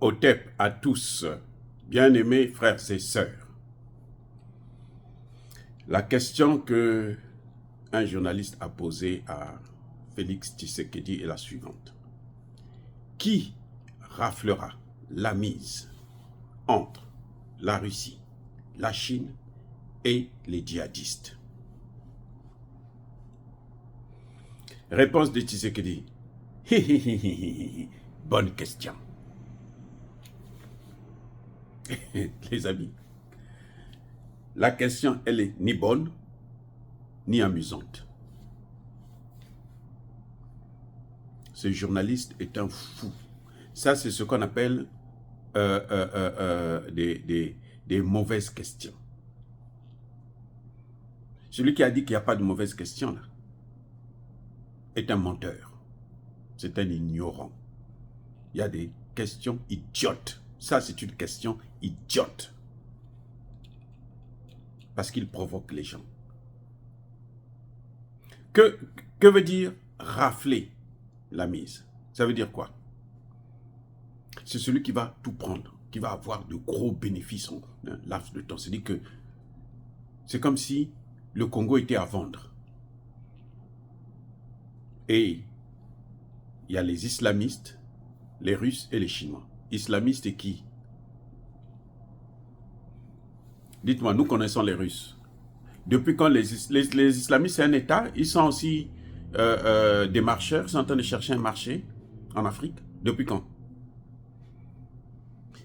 Otep à tous, bien-aimés frères et sœurs. La question que un journaliste a posée à Félix Tshisekedi est la suivante. Qui raflera la mise entre la Russie, la Chine et les djihadistes? Réponse de Tshisekedi. Bonne question. Les amis, la question, elle est ni bonne, ni amusante. Ce journaliste est un fou. Ça, c'est ce qu'on appelle des mauvaises questions. Celui qui a dit qu'il n'y a pas de mauvaises questions, là, est un menteur. C'est un ignorant. Il y a des questions idiotes. Ça, c'est une question idiote. Parce qu'il provoque les gens. Que veut dire rafler la mise? Ça veut dire quoi? C'est celui qui va tout prendre, qui va avoir de gros bénéfices en un laps de temps. C'est-à-dire que c'est comme si le Congo était à vendre. Et il y a les islamistes, les Russes et les Chinois. Islamistes et qui? Dites-moi, nous connaissons les Russes. Depuis quand les islamistes, c'est un État, ils sont aussi des marcheurs, ils sont en train de chercher un marché en Afrique. Depuis quand?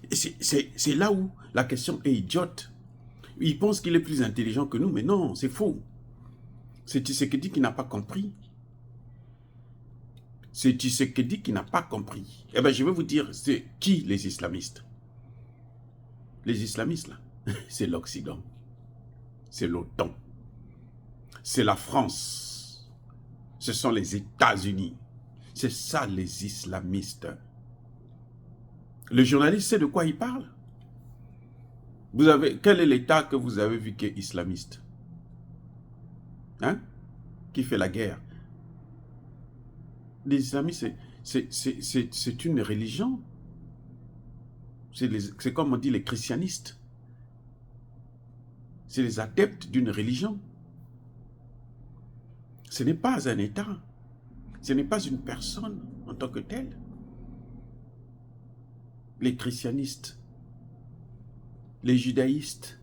C'est là où la question est idiote. Ils pensent qu'il est plus intelligent que nous, mais non, c'est faux. C'est Tshisekedi qui n'a pas compris. C'est Tshisekedi qui n'a pas compris. Eh bien, je vais vous dire, c'est qui les islamistes? Les islamistes, là, c'est l'Occident. C'est l'OTAN. C'est la France. Ce sont les États-Unis. C'est ça, les islamistes. Le journaliste sait de quoi il parle? Quel est l'État que vous avez vu qui est islamiste? Hein? Qui fait la guerre? Les islamistes, c'est une religion. C'est comme on dit les christianistes. C'est les adeptes d'une religion. Ce n'est pas un État. Ce n'est pas une personne en tant que telle. Les christianistes, les judaïstes.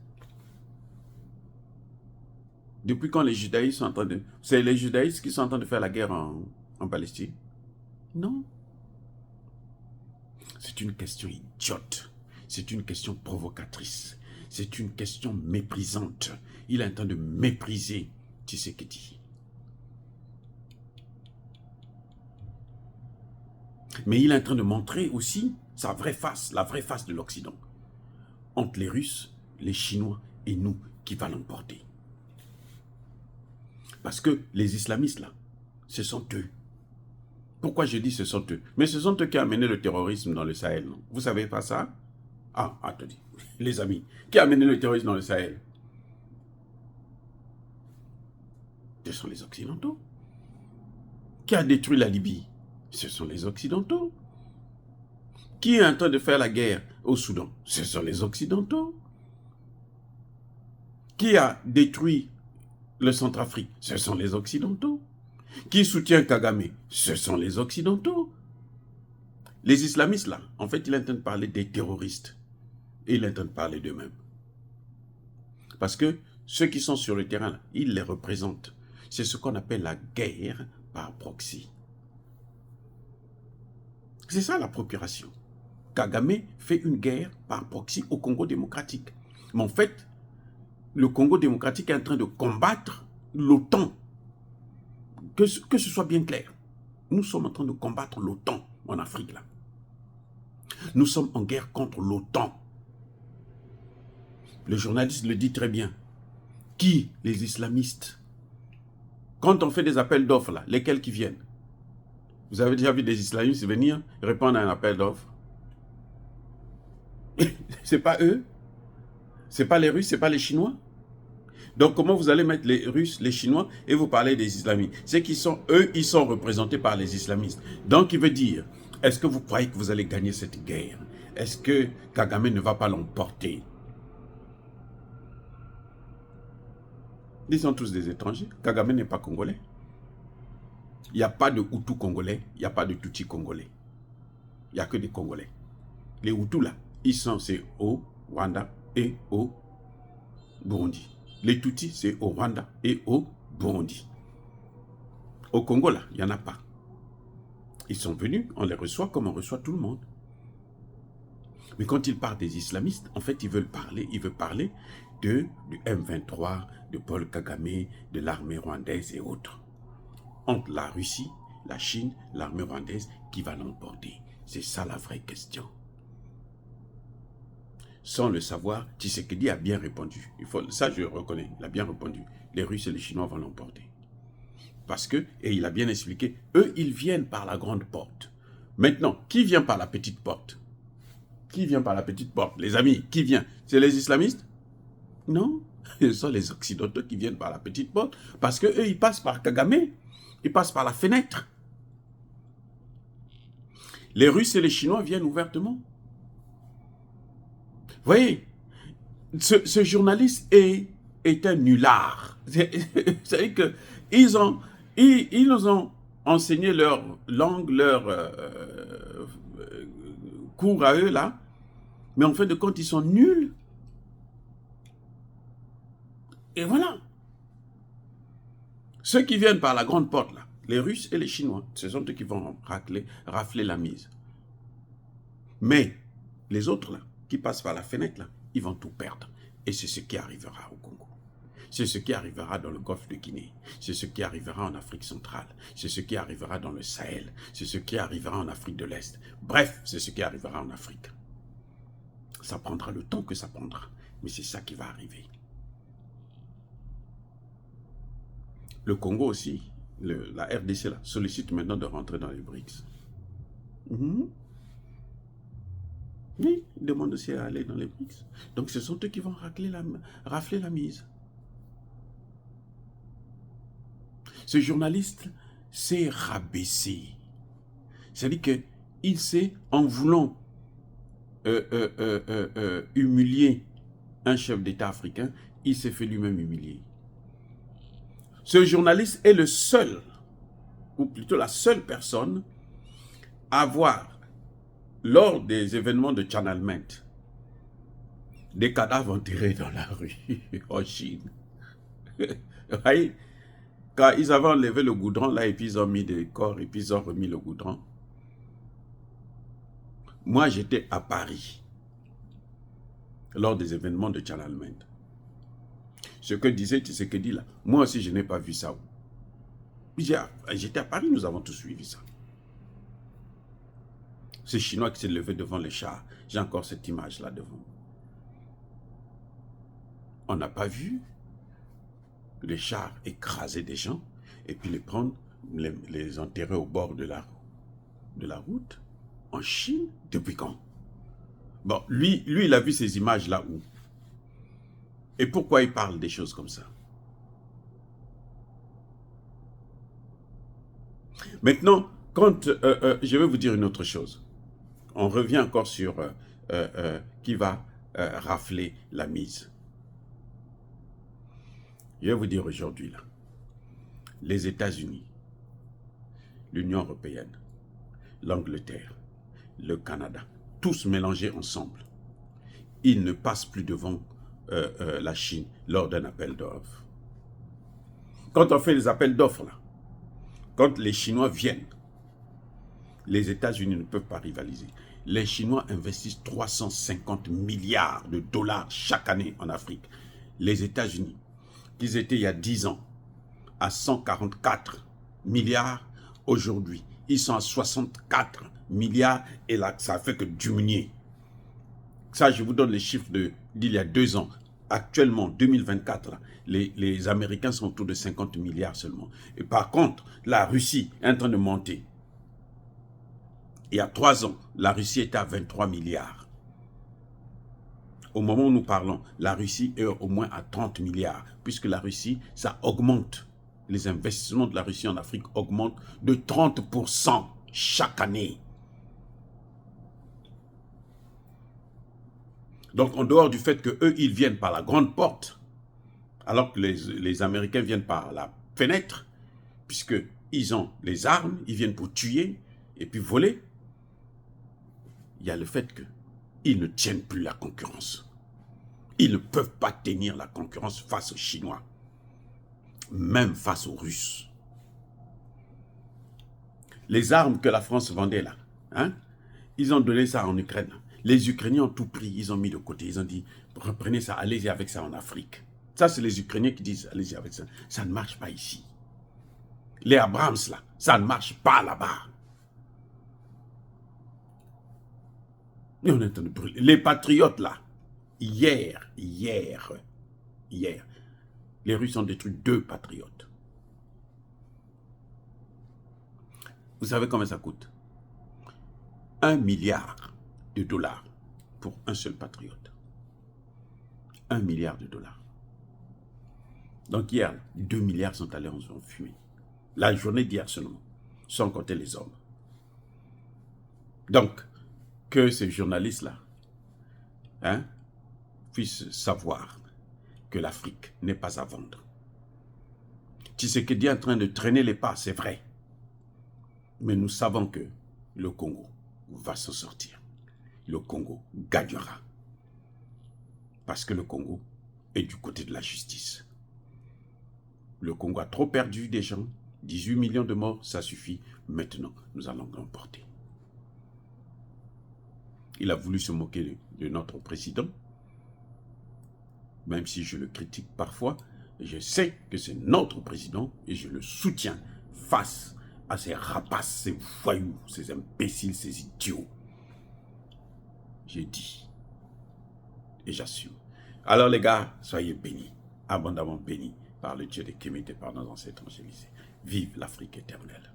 Depuis quand les judaïstes sont en train de... C'est les judaïstes qui sont en train de faire la guerre en Palestine? Non. C'est une question idiote. C'est une question provocatrice. C'est une question méprisante. Il est en train de mépriser Tshisekedi. Mais il est en train de montrer aussi sa vraie face, la vraie face de l'Occident. Entre les Russes, les Chinois et nous, qui va l'emporter. Parce que les islamistes, là, ce sont eux. Pourquoi je dis ce sont eux? Mais ce sont eux qui ont amené le terrorisme dans le Sahel. Non? Vous savez pas ça? Ah, attendez, les amis. Qui a amené le terrorisme dans le Sahel? Ce sont les Occidentaux. Qui a détruit la Libye? Ce sont les Occidentaux. Qui est en train de faire la guerre au Soudan? Ce sont les Occidentaux. Qui a détruit le Centrafrique? Ce sont les Occidentaux. Qui soutient Kagame? Ce sont les Occidentaux. Les islamistes, là, en fait, il est en train de parler des terroristes. Et il est en train de parler d'eux-mêmes. Parce que ceux qui sont sur le terrain, là, ils les représentent. C'est ce qu'on appelle la guerre par proxy. C'est ça la procuration. Kagame fait une guerre par proxy au Congo démocratique. Mais en fait, le Congo démocratique est en train de combattre l'OTAN. Que ce soit bien clair. Nous sommes en train de combattre l'OTAN en Afrique, là. Nous sommes en guerre contre l'OTAN. Le journaliste le dit très bien. Qui? Les islamistes. Quand on fait des appels d'offres, là, lesquels qui viennent? Vous avez déjà vu des islamistes venir répondre à un appel d'offres? C'est pas eux? C'est pas les Russes, c'est pas les Chinois? Donc comment vous allez mettre les Russes, les Chinois et vous parlez des islamistes? C'est qu'ils sont, eux, ils sont représentés par les islamistes. Donc il veut dire, est-ce que vous croyez que vous allez gagner cette guerre est-ce que Kagame ne va pas l'emporter? Ils sont tous des étrangers. Kagame n'est pas congolais. Il n'y a pas de Hutu congolais, il n'y a pas de Tutsi congolais. Il n'y a que des Congolais. Les Hutus là, c'est au Rwanda et au Burundi. Les Tutsis, c'est au Rwanda et au Burundi. Au Congo là, il n'y en a pas. Ils sont venus, on les reçoit comme on reçoit tout le monde. Mais quand ils parlent des islamistes, en fait, ils veulent parler du M23, de Paul Kagame, de l'armée rwandaise et autres. Entre la Russie, la Chine, l'armée rwandaise, qui va l'emporter? C'est ça la vraie question. Sans le savoir, Tshisekedi a bien répondu. Ça, je le reconnais, il a bien répondu. Les Russes et les Chinois vont l'emporter. Parce que, et il a bien expliqué, eux, ils viennent par la grande porte. Maintenant, qui vient par la petite porte? Qui vient par la petite porte? Les amis, qui vient? C'est les islamistes? Non, ce sont les occidentaux qui viennent par la petite porte. Parce qu'eux, ils passent par Kagame. Ils passent par la fenêtre. Les Russes et les Chinois viennent ouvertement. Vous voyez, ce journaliste est un nulard. C'est-à-dire qu'ils nous ont enseigné leur langue, leur cours à eux là, mais en fin de compte, ils sont nuls. Et voilà. Ceux qui viennent par la grande porte là, les Russes et les Chinois, ce sont eux qui vont rafler la mise. Mais les autres là, qui passent par la fenêtre là, ils vont tout perdre. Et c'est ce qui arrivera au Congo. C'est ce qui arrivera dans le golfe de Guinée. C'est ce qui arrivera en Afrique centrale. C'est ce qui arrivera dans le Sahel. C'est ce qui arrivera en Afrique de l'Est. Bref, c'est ce qui arrivera en Afrique. Ça prendra le temps que ça prendra. Mais c'est ça qui va arriver. Le Congo aussi, la RDC là, sollicite maintenant de rentrer dans les BRICS. Oui, ils demandent aussi à aller dans les BRICS. Donc ce sont eux qui vont rafler la mise. Ce journaliste s'est rabaissé. C'est-à-dire qu'il s'est, en voulant humilier un chef d'État africain, il s'est fait lui-même humilier. Ce journaliste est le seul, ou plutôt la seule personne, à voir, lors des événements de Tiananmen, des cadavres enterrés dans la rue en Chine. Quand ils avaient enlevé le goudron, là, et puis ils ont mis des corps, et puis ils ont remis le goudron. Moi, j'étais à Paris, lors des événements de Tiananmen. Ce que disait Tshisekedi là, moi aussi, je n'ai pas vu ça. J'étais à Paris, nous avons tous suivi ça. Ce Chinois qui s'est levé devant les chars, j'ai encore cette image-là devant. On n'a pas vu les chars écraser des gens et puis les prendre, les enterrer au bord de la route en Chine. Depuis quand? Bon, lui, il a vu ces images-là où? Et pourquoi il parle des choses comme ça? Maintenant, quand je vais vous dire une autre chose. On revient encore sur qui va rafler la mise. Je vais vous dire aujourd'hui, là, les États-Unis, l'Union européenne, l'Angleterre, le Canada, tous mélangés ensemble, ils ne passent plus devant la Chine lors d'un appel d'offres. Quand on fait les appels d'offres, là, quand les Chinois viennent, les États-Unis ne peuvent pas rivaliser. Les Chinois investissent 350 milliards de dollars chaque année en Afrique. Les États-Unis, qui étaient il y a 10 ans à 144 milliards, aujourd'hui, ils sont à 64 milliards et là, ça fait que diminuer. Ça, je vous donne les chiffres d'il y a 2 ans. Actuellement, 2024, là, les Américains sont autour de 50 milliards seulement. Et par contre, la Russie est en train de monter. Il y a 3 ans, la Russie était à 23 milliards. Au moment où nous parlons, la Russie est au moins à 30 milliards, puisque la Russie, ça augmente. Les investissements de la Russie en Afrique augmentent de 30% chaque année. Donc, en dehors du fait qu'eux, ils viennent par la grande porte, alors que les Américains viennent par la fenêtre, puisqu'ils ont les armes, ils viennent pour tuer et puis voler, il y a le fait qu'ils ne tiennent plus la concurrence. Ils ne peuvent pas tenir la concurrence face aux Chinois, même face aux Russes. Les armes que la France vendait là, hein, ils ont donné ça en Ukraine. Les Ukrainiens ont tout pris, ils ont mis de côté, ils ont dit, reprenez ça, allez-y avec ça en Afrique. Ça, c'est les Ukrainiens qui disent, allez-y avec ça. Ça ne marche pas ici. Les Abrams là, ça ne marche pas là-bas. Les patriotes là, hier, les Russes ont détruit 2 patriotes. Vous savez combien ça coûte? 1 milliard de dollars pour un seul patriote. 1 milliard de dollars. Donc hier, 2 milliards sont allés en fumée. La journée d'hier seulement, sans compter les hommes. Donc, que ces journalistes-là puissent savoir que l'Afrique n'est pas à vendre. Tshisekedi est en train de traîner les pas, c'est vrai. Mais nous savons que le Congo va s'en sortir. Le Congo gagnera. Parce que le Congo est du côté de la justice. Le Congo a trop perdu des gens. 18 millions de morts, ça suffit. Maintenant, nous allons l'emporter. Il a voulu se moquer de notre président. Même si je le critique parfois, je sais que c'est notre président et je le soutiens face à ces rapaces, ces voyous, ces imbéciles, ces idiots. J'ai dit et j'assume. Alors les gars, soyez bénis, abondamment bénis par le Dieu de Kémété, par nos ancêtres angélisés. Vive l'Afrique éternelle.